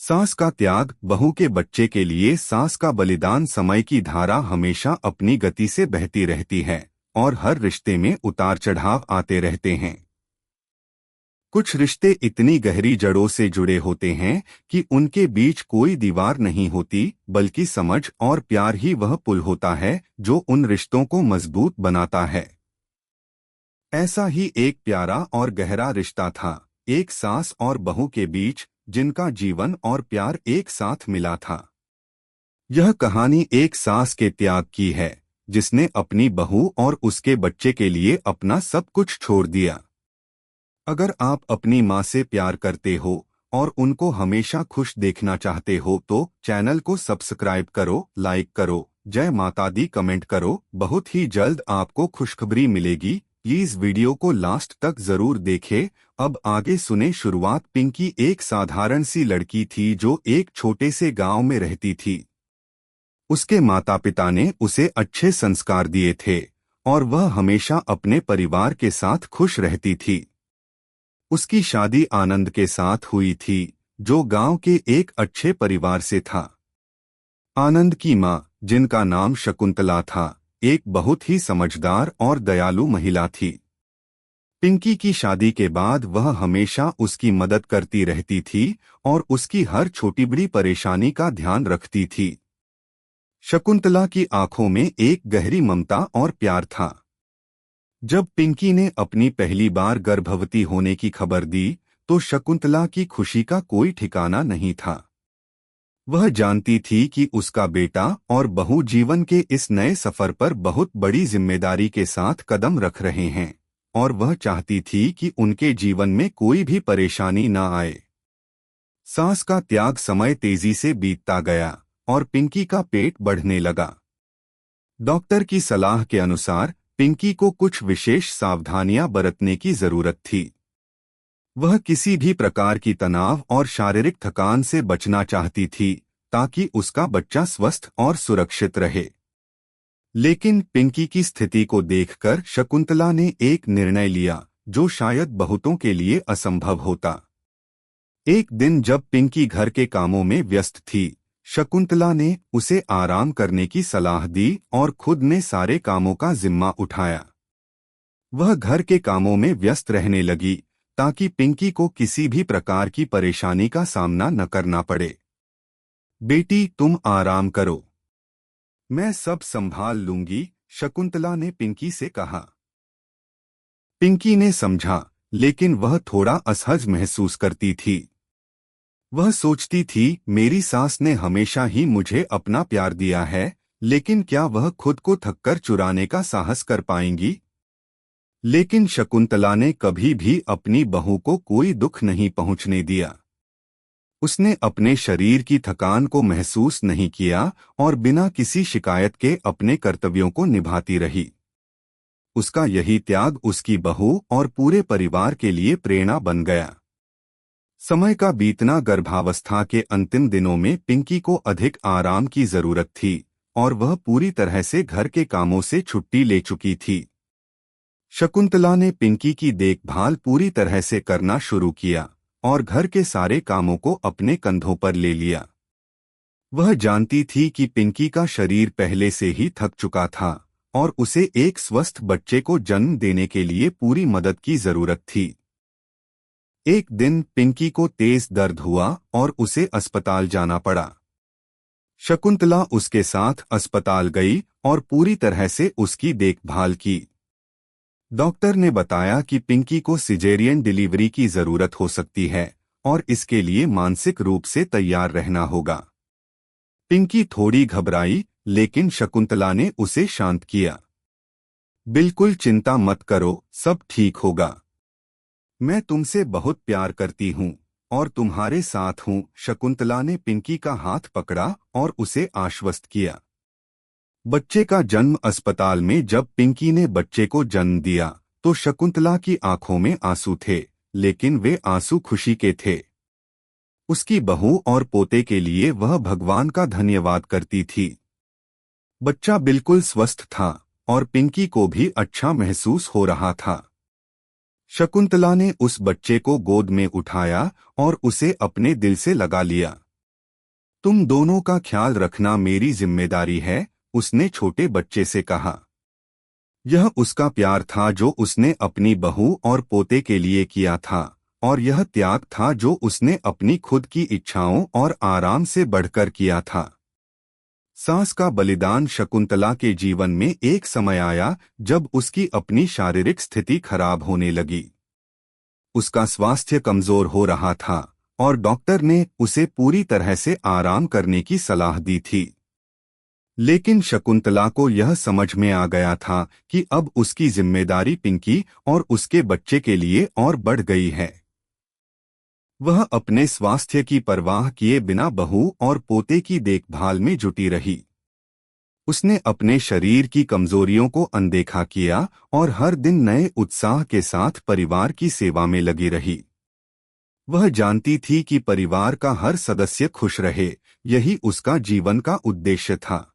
सास का त्याग, बहू के बच्चे के लिए सास का बलिदान। समय की धारा हमेशा अपनी गति से बहती रहती है और हर रिश्ते में उतार चढ़ाव आते रहते हैं। कुछ रिश्ते इतनी गहरी जड़ों से जुड़े होते हैं कि उनके बीच कोई दीवार नहीं होती, बल्कि समझ और प्यार ही वह पुल होता है जो उन रिश्तों को मजबूत बनाता है। ऐसा ही एक प्यारा और गहरा रिश्ता था, एक सास और बहू के बीच, जिनका जीवन और प्यार एक साथ मिला था। यह कहानी एक सास के त्याग की है, जिसने अपनी बहू और उसके बच्चे के लिए अपना सब कुछ छोड़ दिया। अगर आप अपनी माँ से प्यार करते हो और उनको हमेशा खुश देखना चाहते हो तो चैनल को सब्सक्राइब करो, लाइक करो, जय माता दी कमेंट करो। बहुत ही जल्द आपको खुशखबरी मिलेगी। प्लीज वीडियो को लास्ट तक जरूर देखें। अब आगे सुने शुरुआत। पिंकी एक साधारण सी लड़की थी जो एक छोटे से गांव में रहती थी। उसके माता पिता ने उसे अच्छे संस्कार दिए थे और वह हमेशा अपने परिवार के साथ खुश रहती थी। उसकी शादी आनंद के साथ हुई थी, जो गांव के एक अच्छे परिवार से था। आनंद की माँ, जिनका नाम शकुंतला था, एक बहुत ही समझदार और दयालु महिला थी। पिंकी की शादी के बाद वह हमेशा उसकी मदद करती रहती थी और उसकी हर छोटी बड़ी परेशानी का ध्यान रखती थी। शकुंतला की आंखों में एक गहरी ममता और प्यार था। जब पिंकी ने अपनी पहली बार गर्भवती होने की खबर दी तो शकुंतला की खुशी का कोई ठिकाना नहीं था। वह जानती थी कि उसका बेटा और बहू जीवन के इस नए सफर पर बहुत बड़ी जिम्मेदारी के साथ कदम रख रहे हैं और वह चाहती थी कि उनके जीवन में कोई भी परेशानी न आए। सास का त्याग समय तेजी से बीतता गया और पिंकी का पेट बढ़ने लगा। डॉक्टर की सलाह के अनुसार पिंकी को कुछ विशेष सावधानियां बरतने की जरूरत थी। वह किसी भी प्रकार की तनाव और शारीरिक थकान से बचना चाहती थी ताकि उसका बच्चा स्वस्थ और सुरक्षित रहे। लेकिन पिंकी की स्थिति को देखकर शकुंतला ने एक निर्णय लिया जो शायद बहुतों के लिए असंभव होता। एक दिन जब पिंकी घर के कामों में व्यस्त थी, शकुंतला ने उसे आराम करने की सलाह दी और खुद ने सारे कामों का जिम्मा उठाया। वह घर के कामों में व्यस्त रहने लगी ताकि पिंकी को किसी भी प्रकार की परेशानी का सामना न करना पड़े। बेटी, तुम आराम करो, मैं सब संभाल लूंगी, शकुंतला ने पिंकी से कहा। पिंकी ने समझा, लेकिन वह थोड़ा असहज महसूस करती थी। वह सोचती थी, मेरी सास ने हमेशा ही मुझे अपना प्यार दिया है, लेकिन क्या वह खुद को थककर चुराने का साहस कर पाएंगी? लेकिन शकुंतला ने कभी भी अपनी बहू को कोई दुख नहीं पहुंचने दिया। उसने अपने शरीर की थकान को महसूस नहीं किया और बिना किसी शिकायत के अपने कर्तव्यों को निभाती रही। उसका यही त्याग उसकी बहू और पूरे परिवार के लिए प्रेरणा बन गया। समय का बीतना। गर्भावस्था के अंतिम दिनों में पिंकी को अधिक आराम की जरूरत थी और वह पूरी तरह से घर के कामों से छुट्टी ले चुकी थी। शकुंतला ने पिंकी की देखभाल पूरी तरह से करना शुरू किया और घर के सारे कामों को अपने कंधों पर ले लिया। वह जानती थी कि पिंकी का शरीर पहले से ही थक चुका था और उसे एक स्वस्थ बच्चे को जन्म देने के लिए पूरी मदद की जरूरत थी। एक दिन पिंकी को तेज दर्द हुआ और उसे अस्पताल जाना पड़ा। शकुंतला उसके साथ अस्पताल गई और पूरी तरह से उसकी देखभाल की। डॉक्टर ने बताया कि पिंकी को सिजेरियन डिलीवरी की जरूरत हो सकती है और इसके लिए मानसिक रूप से तैयार रहना होगा। पिंकी थोड़ी घबराई, लेकिन शकुंतला ने उसे शांत किया। बिल्कुल चिंता मत करो, सब ठीक होगा। मैं तुमसे बहुत प्यार करती हूँ और तुम्हारे साथ हूँ। शकुंतला ने पिंकी का हाथ पकड़ा और उसे आश्वस्त किया। बच्चे का जन्म अस्पताल में। जब पिंकी ने बच्चे को जन्म दिया तो शकुंतला की आंखों में आंसू थे, लेकिन वे आंसू खुशी के थे। उसकी बहू और पोते के लिए वह भगवान का धन्यवाद करती थी। बच्चा बिल्कुल स्वस्थ था और पिंकी को भी अच्छा महसूस हो रहा था। शकुंतला ने उस बच्चे को गोद में उठाया और उसे अपने दिल से लगा लिया। तुम दोनों का ख्याल रखना मेरी जिम्मेदारी है, उसने छोटे बच्चे से कहा। यह उसका प्यार था जो उसने अपनी बहू और पोते के लिए किया था, और यह त्याग था जो उसने अपनी खुद की इच्छाओं और आराम से बढ़कर किया था। सास का बलिदान। शकुंतला के जीवन में एक समय आया जब उसकी अपनी शारीरिक स्थिति खराब होने लगी। उसका स्वास्थ्य कमजोर हो रहा था और डॉक्टर ने उसे पूरी तरह से आराम करने की सलाह दी थी। लेकिन शकुंतला को यह समझ में आ गया था कि अब उसकी जिम्मेदारी पिंकी और उसके बच्चे के लिए और बढ़ गई है। वह अपने स्वास्थ्य की परवाह किए बिना बहू और पोते की देखभाल में जुटी रही। उसने अपने शरीर की कमजोरियों को अनदेखा किया और हर दिन नए उत्साह के साथ परिवार की सेवा में लगी रही। वह जानती थी कि परिवार का हर सदस्य खुश रहे, यही उसका जीवन का उद्देश्य था।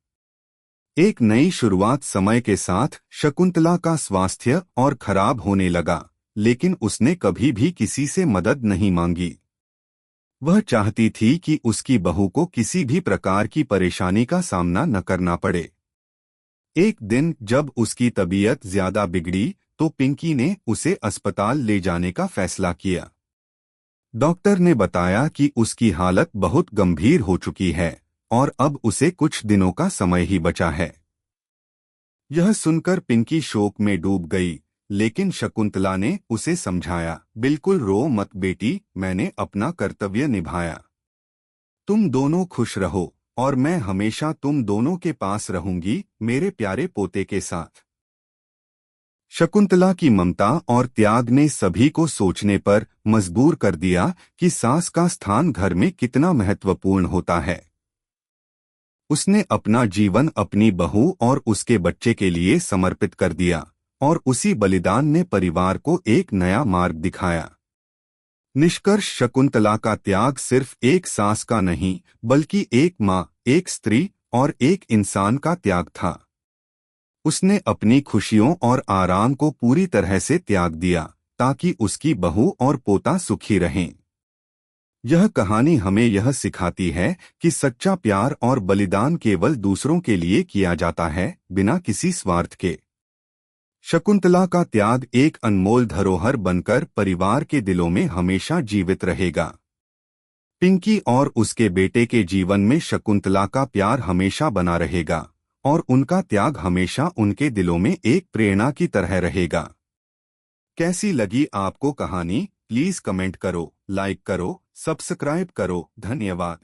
एक नई शुरुआत। समय के साथ शकुंतला का स्वास्थ्य और खराब होने लगा, लेकिन उसने कभी भी किसी से मदद नहीं मांगी। वह चाहती थी कि उसकी बहू को किसी भी प्रकार की परेशानी का सामना न करना पड़े। एक दिन जब उसकी तबीयत ज्यादा बिगड़ी तो पिंकी ने उसे अस्पताल ले जाने का फैसला किया। डॉक्टर ने बताया कि उसकी हालत बहुत गंभीर हो चुकी है और अब उसे कुछ दिनों का समय ही बचा है। यह सुनकर पिंकी शोक में डूब गई, लेकिन शकुंतला ने उसे समझाया, बिल्कुल रो मत बेटी, मैंने अपना कर्तव्य निभाया। तुम दोनों खुश रहो और मैं हमेशा तुम दोनों के पास रहूंगी, मेरे प्यारे पोते के साथ। शकुंतला की ममता और त्याग ने सभी को सोचने पर मजबूर कर दिया कि सास का स्थान घर में कितना महत्वपूर्ण होता है। उसने अपना जीवन अपनी बहू और उसके बच्चे के लिए समर्पित कर दिया और उसी बलिदान ने परिवार को एक नया मार्ग दिखाया। निष्कर्ष। शकुंतला का त्याग सिर्फ एक सास का नहीं, बल्कि एक माँ, एक स्त्री और एक इंसान का त्याग था। उसने अपनी खुशियों और आराम को पूरी तरह से त्याग दिया ताकि उसकी बहू और पोता सुखी रहें। यह कहानी हमें यह सिखाती है कि सच्चा प्यार और बलिदान केवल दूसरों के लिए किया जाता है, बिना किसी स्वार्थ के। शकुंतला का त्याग एक अनमोल धरोहर बनकर परिवार के दिलों में हमेशा जीवित रहेगा। पिंकी और उसके बेटे के जीवन में शकुंतला का प्यार हमेशा बना रहेगा और उनका त्याग हमेशा उनके दिलों में एक प्रेरणा की तरह रहेगा। कैसी लगी आपको कहानी? प्लीज कमेंट करो, लाइक करो, सब्सक्राइब करो। धन्यवाद।